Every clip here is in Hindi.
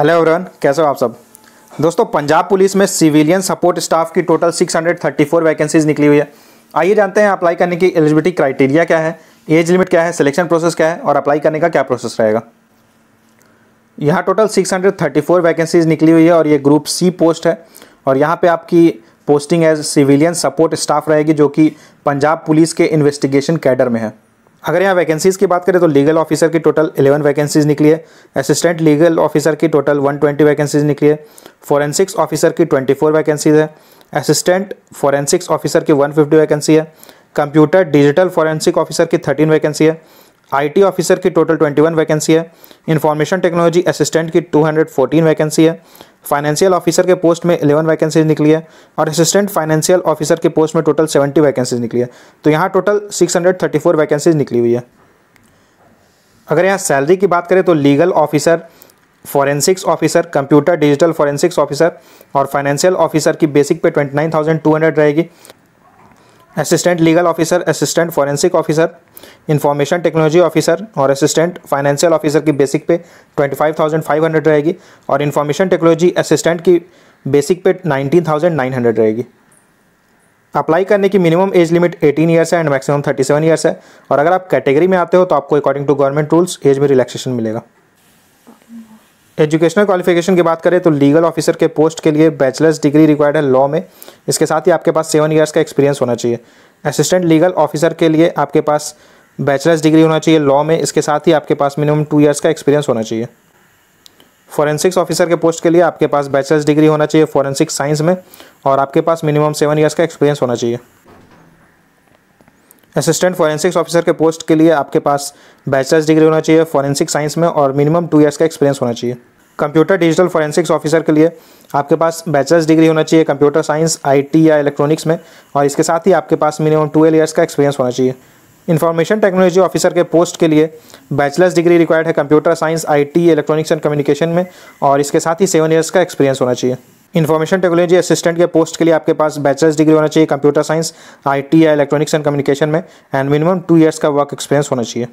हेलो एवरीवन, कैसे हो आप सब। दोस्तों, पंजाब पुलिस में सिविलियन सपोर्ट स्टाफ की टोटल 634 वैकेंसीज निकली हुई है। आइए जानते हैं अप्लाई करने की एलिजिबिलिटी क्राइटेरिया क्या है, एज लिमिट क्या है, सिलेक्शन प्रोसेस क्या है और अप्लाई करने का क्या प्रोसेस रहेगा। यहाँ टोटल 634 वैकेंसीज निकली हुई है और ये ग्रुप सी पोस्ट है और यहाँ पे आपकी posting as civilian support staff रहेगी जो कि पंजाब पुलिस के इन्वेस्टिगेशन कैडर में है। अगर यहाँ वैकेंसीज़ की बात करें तो लीगल ऑफिसर की टोटल 11 वैकेंसीज़ निकली है, असिस्टेंट लीगल ऑफिसर की टोटल 120 वैकेंसीज़ निकली है, फोरेंसिक्स ऑफिसर की 24 वैकेंसीज़ है, असिस्टेंट फोरेंसिक्स ऑफिसर की 150 वैकेंसी है, कंप्यूटर डिजिटल फोरेंसिक ऑफिसर की 13 वैकेंसी है, IT ऑफिसर की टोटल 21 वैकेंसी है, इंफॉर्मेशन टेक्नोलॉजी असिस्टेंट की 214 वैकेंसी है, फाइनेंशियल ऑफिसर के पोस्ट में 11 वैकेंसीज निकली है और असिस्टेंट फाइनेंशियल ऑफिसर के पोस्ट में टोटल 70 वैकेंसीज निकली है। तो यहाँ टोटल 634 वैकेंसीज निकली हुई है। अगर यहाँ सैलरी की बात करें तो legal officer, forensics officer, computer digital forensics officer और फाइनेंशियल ऑफिसर की बेसिक पे 29,200 रहेगी। Assistant legal officer, assistant forensic officer, information technology officer और असिस्टेंट फाइनेंशियल ऑफिसर की बेसिक पे 25,500 रहेगी और इंफॉर्मेशन टेक्नोलॉजी असिस्टेंट की बेसिक पे 19,900 रहेगी। अप्लाई करने की मिनिमम एज लिमिट 18 ईयर्स है एंड मैक्सिमम 37 ईयर्स है और अगर आप कैटेगरी में आते हो तो आपको according to government rules age में रिलैक्सेशन मिलेगा। एजुकेशनल क्वालिफिकेशन की बात करें तो लीगल ऑफिसर के पोस्ट के लिए बैचलर्स डिग्री रिक्वायर्ड है लॉ में, इसके साथ ही आपके पास 7 ईयर्स का एक्सपीरियंस होना चाहिए। असिस्टेंट लीगल ऑफिसर के लिए आपके पास बैचलर्स डिग्री होना चाहिए लॉ में, इसके साथ ही आपके पास मिनिमम 2 ईयर्स का एक्सपीरियंस होना चाहिए। फॉरेंसिक्स ऑफिसर के पोस्ट के लिए आपके पास बैचलर्स डिग्री होना चाहिए फॉरेंसिक साइंस में और आपके पास मिनिमम 7 ईयर्स का एक्सपीरियंस होना चाहिए। असिस्टेंट फॉरेंसिक्स ऑफिसर के पोस्ट के लिए आपके पास बैचलर्स डिग्री होना चाहिए फॉरेंसिक साइंस में और मिनिमम 2 ईयर्स का एक्सपीरियंस होना चाहिए। कंप्यूटर डिजिटल फॉरेंसिक्स ऑफिसर के लिए आपके पास बैचलर्स डिग्री होना चाहिए कंप्यूटर साइंस, IT या इलेक्ट्रॉनिक्स में और इसके साथ ही आपके पास मिनिमम 12 ईयर्स का एक्सपीरियंस होना चाहिए। इंफॉर्मेशन टेक्नोलॉजी ऑफिसर के पोस्ट के लिए बैचलर्स डिग्री रिक्वायर्ड है computer science, IT, electronics and communication में और इसके साथ ही 7 ईयर्स का एक्सपीरियंस होना चाहिए। इंफॉर्मेशन टेक्नोलॉजी असिस्टेंट के पोस्ट के लिए आपके पास बैचलर्स डिग्री होना चाहिए कंप्यूटर साइंस, IT या इलेक्ट्रॉनिक्स एंड कम्युनिकेशन में एंड मिनिमम 2 ईयर्स का वर्क एक्सपीरियंस होना चाहिए।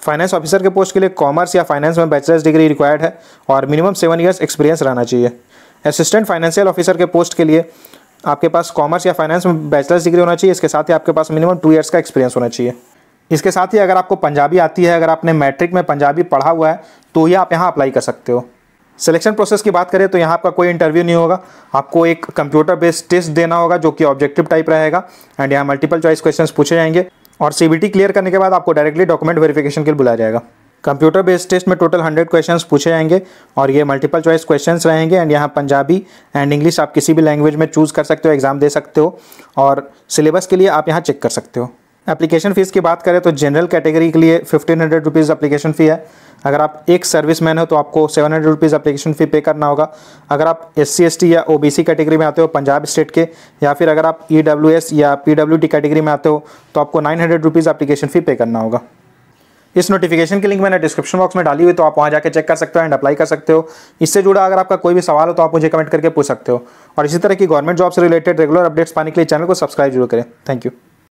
फाइनेंस ऑफिसर के पोस्ट के लिए कॉमर्स या फाइनेंस में बैचलर्स डिग्री रिक्वायर्ड है और मिनिमम 7 ईयर्स एक्सपीरियंस रहना चाहिए। असिस्टेंट फाइनेंशियल ऑफिसर के पोस्ट के लिए आपके पास कॉमर्स या फाइनेंस में बैचलर्स डिग्री होना चाहिए, इसके साथ ही आपके पास मिनिमम 2 ईयर्स का एक्सपीरियंस होना चाहिए। इसके साथ ही अगर आपको पंजाबी आती है, अगर आपने मैट्रिक में पंजाबी पढ़ा हुआ है तो ही आप यहाँ अप्लाई कर सकते हो। सिलेक्शन प्रोसेस की बात करें तो यहाँ आपका कोई इंटरव्यू नहीं होगा, आपको एक कंप्यूटर बेस्ड टेस्ट देना होगा जो कि ऑब्जेक्टिव टाइप रहेगा एंड यहाँ मल्टीपल चॉइस क्वेश्चंस पूछे जाएंगे और CBT क्लियर करने के बाद आपको डायरेक्टली डॉक्यूमेंट वेरिफिकेशन के लिए बुलाया जाएगा। कंप्यूटर बेस्ड टेस्ट में टोटल 100 क्वेश्चंस पूछे जाएंगे और ये मल्टीपल चॉइस क्वेश्चंस रहेंगे एंड यहाँ पंजाबी एंड इंग्लिश आप किसी भी लैंग्वेज में चूज़ कर सकते हो, एग्जाम दे सकते हो और सिलेबस के लिए आप यहाँ चेक कर सकते हो। एप्लीकेशन फ़ीस की बात करें तो जनरल कैटेगरी के लिए 1500 रुपीज़ एप्लीकेशन फ़ी है। अगर आप एक सर्विसमैन हो तो आपको 700 रुपीज़ एप्लीकेशन फ़ी पे करना होगा। अगर आप SC ST या OBC कैटेगरी में आते हो पंजाब स्टेट के या फिर अगर आप EWS या PWD कैटेगरी में आते हो तो आपको 900 रुपीज़ एप्लीकेशन फ़ी पे करना होगा। इस नोटिफिकेशन की लिंक मैंने डिस्क्रिप्शन बॉक्स में डाली हुई तो आप वहाँ जाकर चेक कर सकते हो एंड अप्लाई कर सकते हो। इससे जुड़ा अगर आपका कोई भी सवाल हो तो आप मुझे कमेंट करके पूछ सकते हो और इसी तरह की गवर्नमेंट जॉब से रिलेटेड रेगुलर अपडेट्स पाने के लिए चैनल को सब्सक्राइब जरूर करें। Thank you.